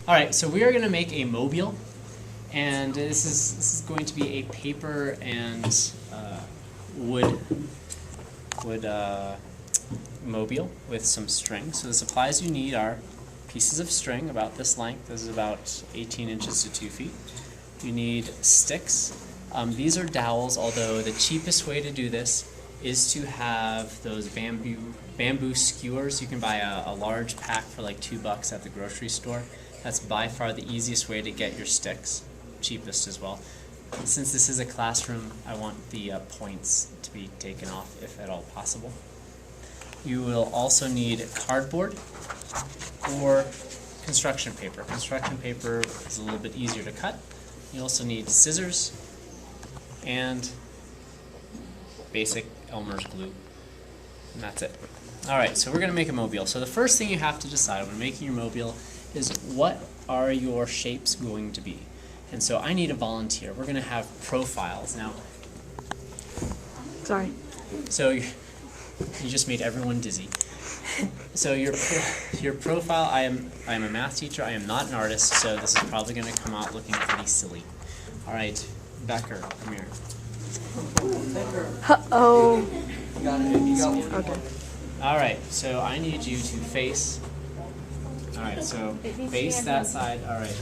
All right, so we are going to make a mobile, and this is going to be a paper and wood mobile with some string. So the supplies you need are pieces of string about this length. This is about 18 inches to 2 feet. You need sticks. These are dowels, although the cheapest way to do this is to have those bamboo skewers. You can buy a large pack for like $2 at the grocery store. That's by far the easiest way to get your sticks, cheapest as well. Since this is a classroom, I want the points to be taken off if at all possible. You will also need cardboard or construction paper. Construction paper is a little bit easier to cut. You also need scissors and basic Elmer's glue. And that's it. Alright, so we're going to make a mobile. So the first thing you have to decide when making your mobile is what are your shapes going to be. And so I need a volunteer. We're going to have profiles. Now, sorry. So you just made everyone dizzy. So your profile, I am a math teacher. I am not an artist, so this is probably going to come out looking pretty silly. All right, Becker, come here. Uh-oh. You got it. You got one. Okay. All right, so I need you to face. All right, so face that side. All right.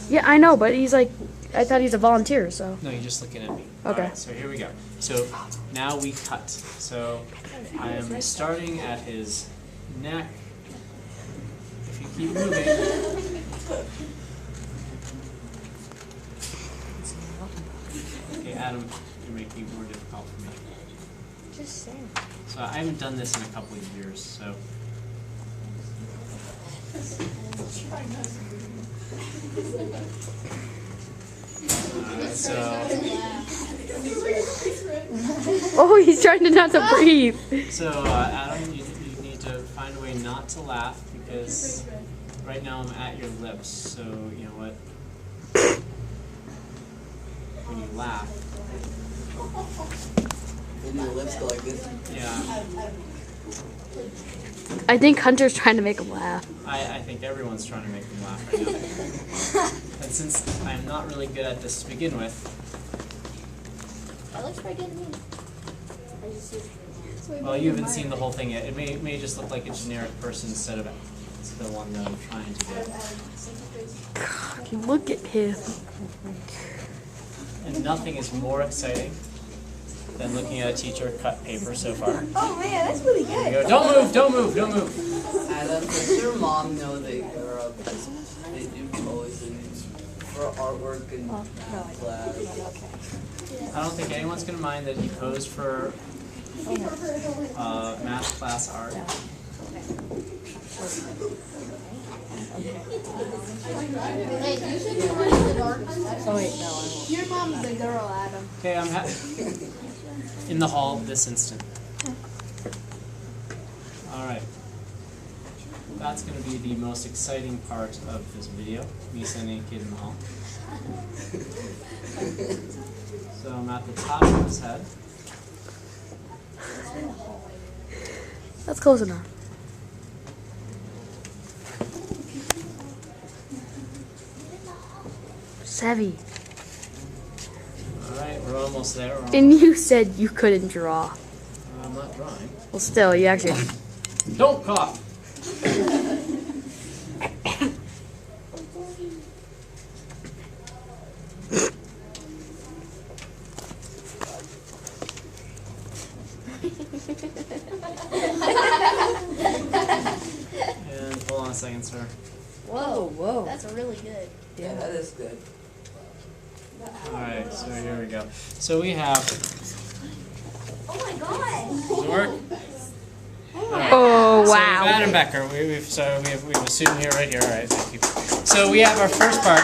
Yeah, I know, but he's like, I thought he's a volunteer, so. No, you're just looking at me. Okay. All right, so here we go. So now we cut. So I am starting at his neck. If you keep moving. Okay, Adam, you're making it more difficult for me. Just saying. So I haven't done this in a couple of years, so. So Oh, he's trying to not to breathe. Adam, you need to find a way not to laugh because right now I'm at your lips. So you know what? When you laugh, Maybe your lips go like this. yeah. I think Hunter's trying to make him laugh. I think everyone's trying to make me laugh right now. And since I'm not really good at this to begin with, That looks pretty good to me. well, you haven't seen the whole thing yet. It may just look like a generic person instead of the one that I'm trying to get. Look at him. And nothing is more exciting than looking at a teacher cut paper so far. Oh man, that's really There you good. go. Don't move! Don't move! Don't move! Adam, does your mom know that you're they do posing for artwork and class? I don't think anyone's going to mind that he posed for math class art. Wait, you should be one of the dark ones. Oh, wait, no, I won't. Your mom's the girl, Adam. Okay, I'm in the hall this instant. Alright. That's going to be the most exciting part of this video, me sending a kid in the hall. So I'm at the top of his head. That's close enough. Savvy. Alright, we're almost there. And you said you couldn't draw. I'm not drawing. Well, still, you actually. Don't cough! And hold on a second, sir. Whoa, whoa. that's really good. Yeah, that is good. Alright, so here we go. So we have. Oh my god. Does it work? Alright. Oh, So wow. Adam Becker, we have a student here, right here. All right, thank you. So we have our first part.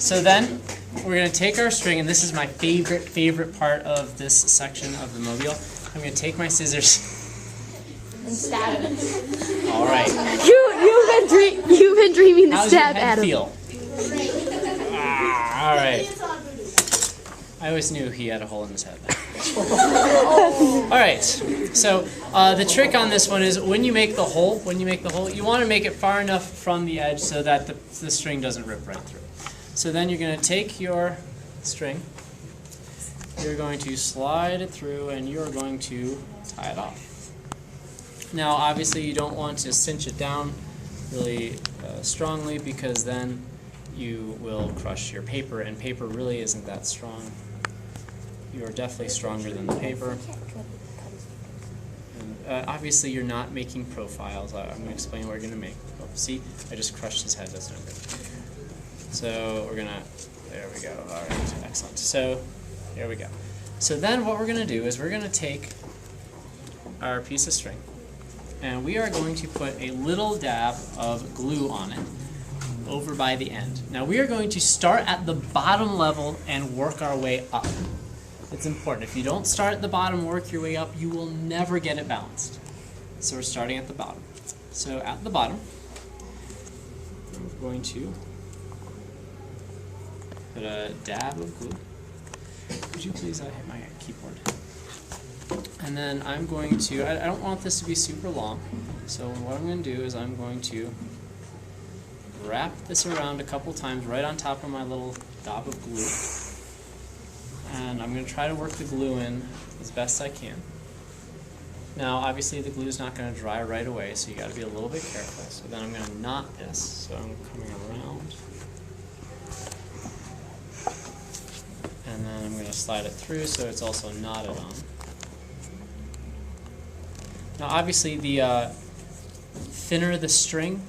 So then we're going to take our string, and this is my favorite part of this section of the mobile. I'm going to take my scissors. And stab it. All right. You've been dreaming to How's your stab head Adam. feel? All right. I always knew he had a hole in his head. All right. So the trick on this one is when you make the hole, you want to make it far enough from the edge so that the string doesn't rip right through. So then you're going to take your string, you're going to slide it through, and you're going to tie it off. Now, obviously, you don't want to cinch it down really strongly because then you will crush your paper, and paper really isn't that strong. You are definitely stronger than the paper. And, obviously, you're not making profiles. I'm going to explain what we're going to make. Oh, see, I just crushed his head. That's no good. So we're going to, there we go. All right, excellent. So here we go. So then what we're going to do is we're going to take our piece of string, and we are going to put a little dab of glue on it over by the end. Now we are going to start at the bottom level and work our way up. It's important. If you don't start at the bottom, work your way up, you will never get it balanced. So we're starting at the bottom. So at the bottom, I'm going to put a dab of glue. Would you please hit my keyboard? And then I'm going to, I don't want this to be super long, so what I'm going to do is I'm going to wrap this around a couple times right on top of my little dab of glue. And I'm going to try to work the glue in as best I can. Now, obviously, the glue is not going to dry right away, so you got to be a little bit careful. So then I'm going to knot this. So I'm coming around, and then I'm going to slide it through so it's also knotted on. Now, obviously, the thinner the string,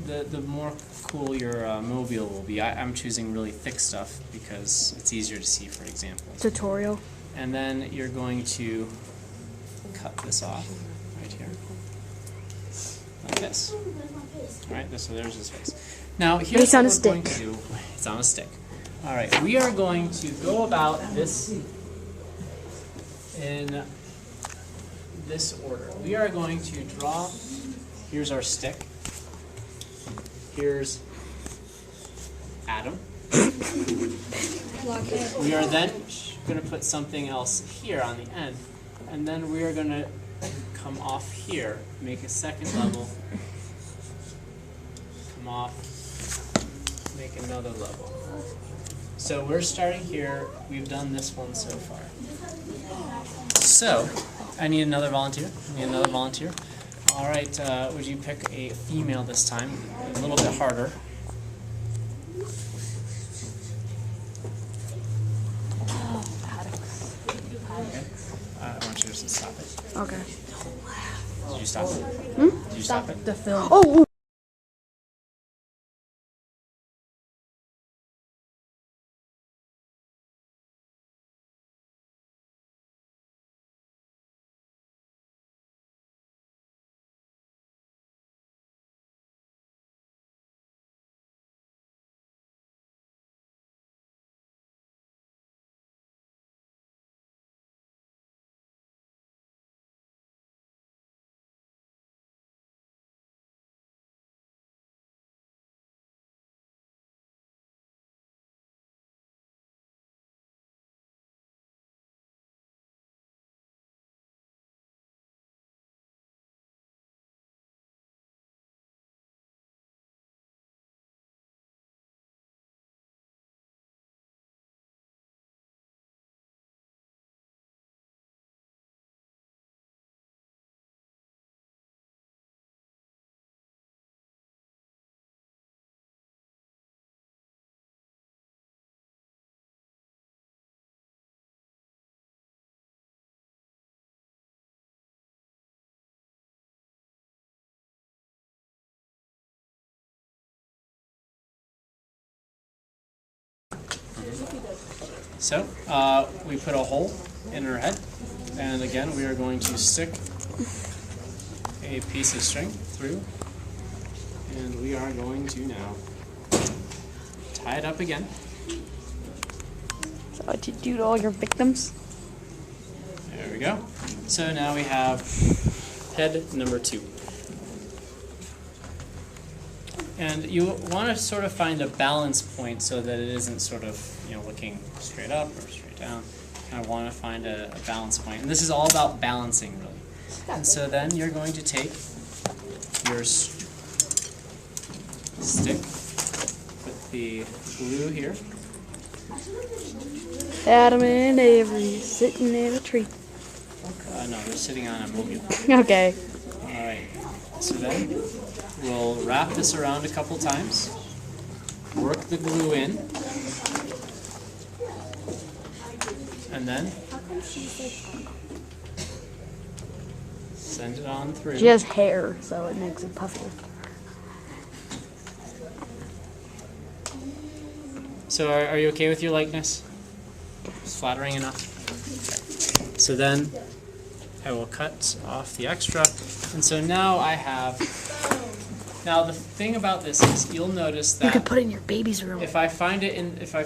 the more cool your mobile will be. I'm choosing really thick stuff because it's easier to see, for example. Tutorial. And then you're going to cut this off right here, like this. All right, so there's his face. Now here's It's on what a we're going stick. to do. It's on a stick. All right, we are going to go about this in this order. We are going to draw. Here's our stick. Here's Adam. We are then going to put something else here on the end, and then we are going to come off here, make a second level, come off, make another level. So we're starting here. We've done this one so far. So I need another volunteer. All right, would you pick a female this time? A little bit harder. Okay. I want you to stop it. Okay. Did you stop it? Did you stop it? The film. Oh, So we put a hole in her head, and again we are going to stick a piece of string through, and we are going to now tie it up again. so what you do to all your victims? There we go. So now we have head number 2. And you want to sort of find a balance point so that it isn't sort of, looking straight up or straight down. You kind of want to find a balance point. And this is all about balancing, really. And so then you're going to take your stick with the glue here. Adam and Avery sitting in a tree. No, they're sitting on a mobile. Okay. Alright, so then we'll wrap this around a couple times, work the glue in, and then send it on through. She has hair, so it makes it puffy. So are you okay with your likeness? It's flattering enough? Okay. So then I will cut off the extra, and so now I have. Now the thing about this is you'll notice You could that put it in your baby's room. if I find it in, if I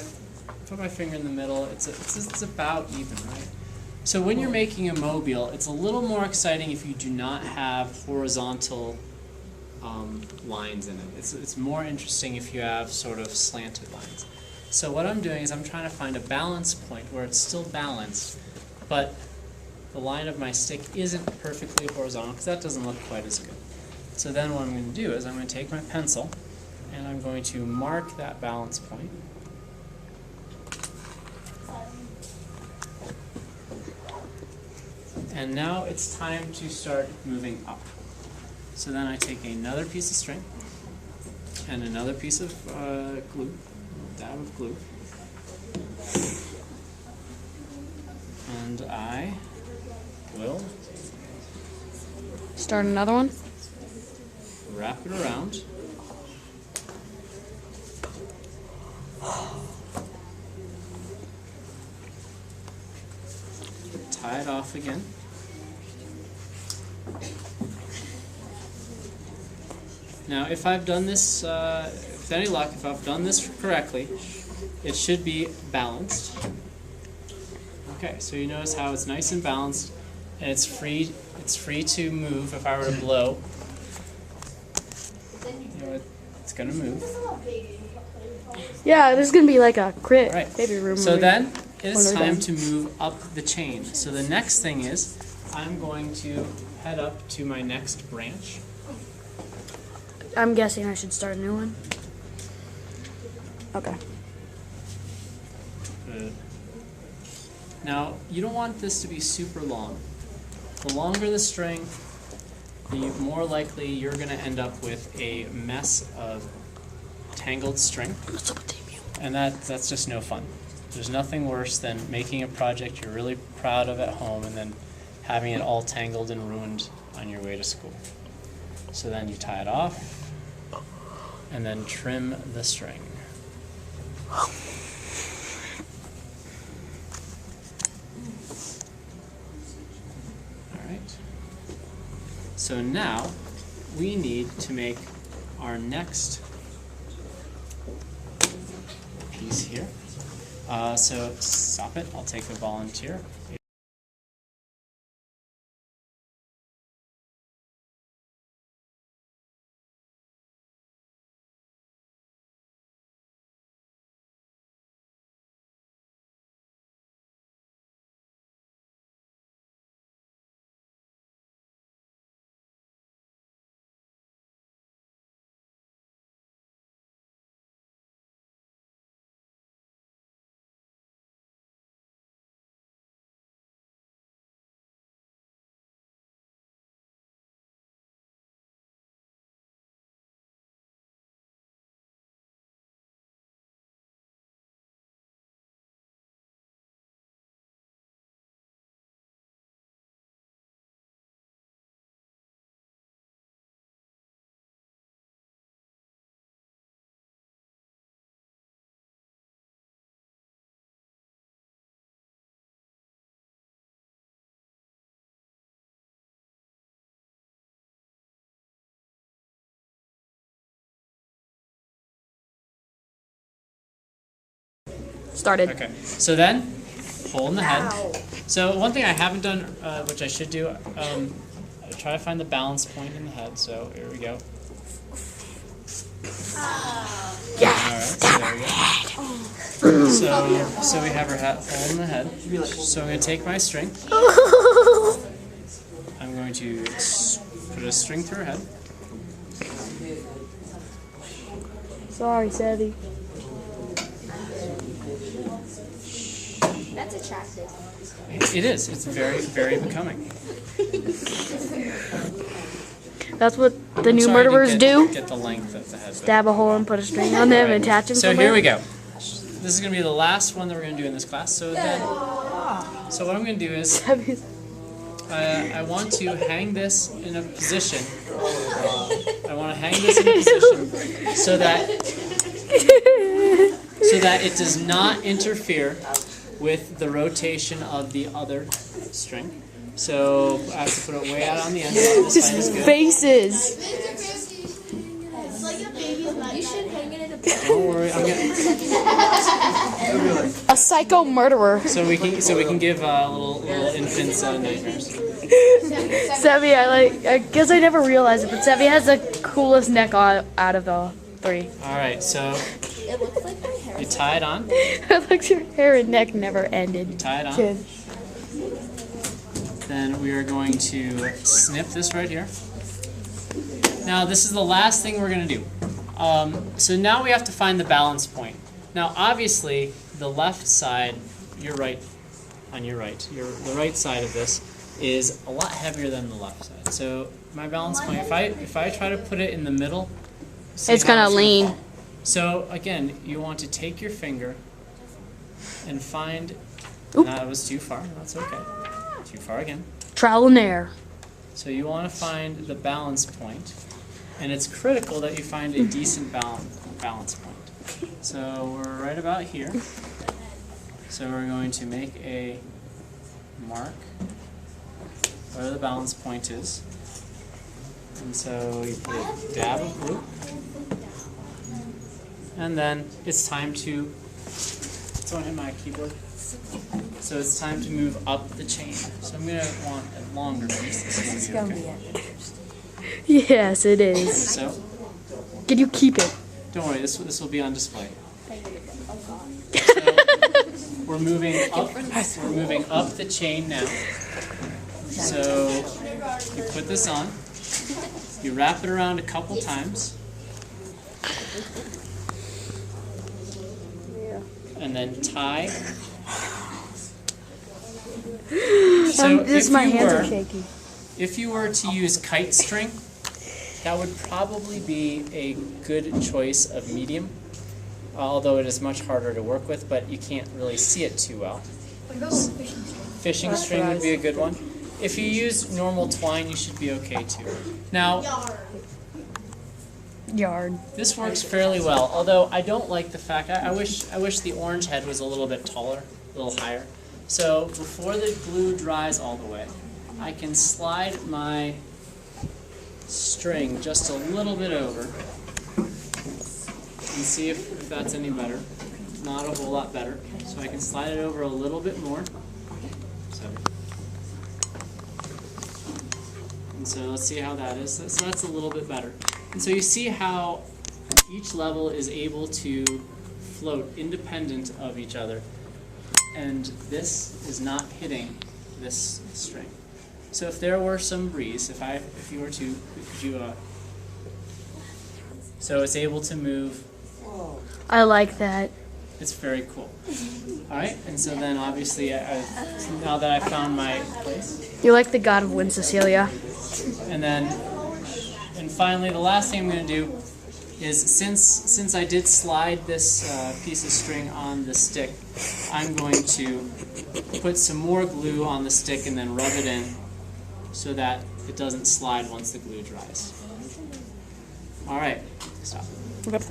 put my finger in the middle, it's about even, right? So when you're making a mobile, it's a little more exciting if you do not have horizontal lines in it. It's more interesting if you have sort of slanted lines. So what I'm doing is I'm trying to find a balance point where it's still balanced, but the line of my stick isn't perfectly horizontal because that doesn't look quite as good. So then what I'm going to do is I'm going to take my pencil and I'm going to mark that balance point. And now it's time to start moving up. So then I take another piece of string and another piece of glue, a dab of glue, and I will Start another one. wrap it around. Tie it off again. Now, if I've done this, with any luck, if I've done this correctly, it should be balanced. Okay, so you notice how it's nice and balanced, and it's free to move. If I were to blow, it's going to move. Yeah, this is gonna be like a crib, Right. baby room. So movie. then it's When we're time done. to move up the chain. So the next thing is I'm going to head up to my next branch. I'm guessing I should start a new one. Okay. Good. Now, you don't want this to be super long. The longer the string, the more likely you're going to end up with a mess of tangled string. And that's just no fun. There's nothing worse than making a project you're really proud of at home and then having it all tangled and ruined on your way to school. So then you tie it off and then trim the string. Alright. So now we need to make our next piece here. So stop it, I'll take a volunteer. Started. Okay, so then, hole in the head. So one thing I haven't done, which I should do, try to find the balance point in the head. So here we go. Yes, All right, so there we go. So we have her hole in the head. So I'm going to take my string. I'm going to put a string through her head. Sorry, Savvy. That's attractive. It is. It's very, very becoming. That's what the I'm new sorry I didn't murderers do. Get the length of the head. but- Stab a hole and put a string on them and attach them So somewhere. here we go. This is going to be the last one that we're going to do in this class. So what I'm going to do is Savvy's- I want to hang this in a position. I want to hang this in a position so that it does not interfere with the rotation of the other string. So I have to put it way out on the end. This side is good. Faces. It's like a baby's night. You should hang it in a Don't worry. I'm gonna, A psycho murderer. so we can give little infants nightmares. Savvy, I guess I never realized it, but Savvy has the coolest neck out of the three. All right. So It looks like my hair. you tie it on. It looks your hair and neck never ended. Tie it on. Kid. Then we are going to snip this right here. Now this is the last thing we're going to do. So now we have to find the balance point. Now obviously the left side, the right side of this is a lot heavier than the left side. So my balance point, if I try to put it in the middle, see It's how gonna lean. fall? So again, you want to take your finger and find. Oop. That was too far. That's okay. Too far again. Trial and error. So you want to find the balance point, and it's critical that you find a decent balance point. So we're right about here. So we're going to make a mark where the balance point is. And so you put a dab of glue. And then it's time to, someone hit my keyboard. So it's time to move up the chain. So I'm going to want a longer piece. This is going to be okay. Yes, it is. So Can you keep it? don't worry, this will be on display. So we're moving up the chain now. So you put this on. You wrap it around a couple times. And then tie. So My hands are shaky. if you were to use kite string, that would probably be a good choice of medium, although it is much harder to work with, but you can't really see it too well. Fishing string would be a good one. If you use normal twine, you should be okay too. Now, Yard. this works fairly well, although I don't like the fact, I wish the orange head was a little bit taller, a little higher. So before the glue dries all the way, I can slide my string just a little bit over and see if that's any better. Not a whole lot better. So I can slide it over a little bit more. So let's see how that is. So that's a little bit better. And so you see how each level is able to float independent of each other. And this is not hitting this string. So if there were some breeze, if you were to, so it's able to move. I like that. It's very cool. All right, and so then obviously, now that I found my place, You're like the god of Winscecilia. and finally, the last thing I'm going to do is since I did slide this piece of string on the stick, I'm going to put some more glue on the stick and then rub it in so that it doesn't slide once the glue dries. All right, stop. Okay.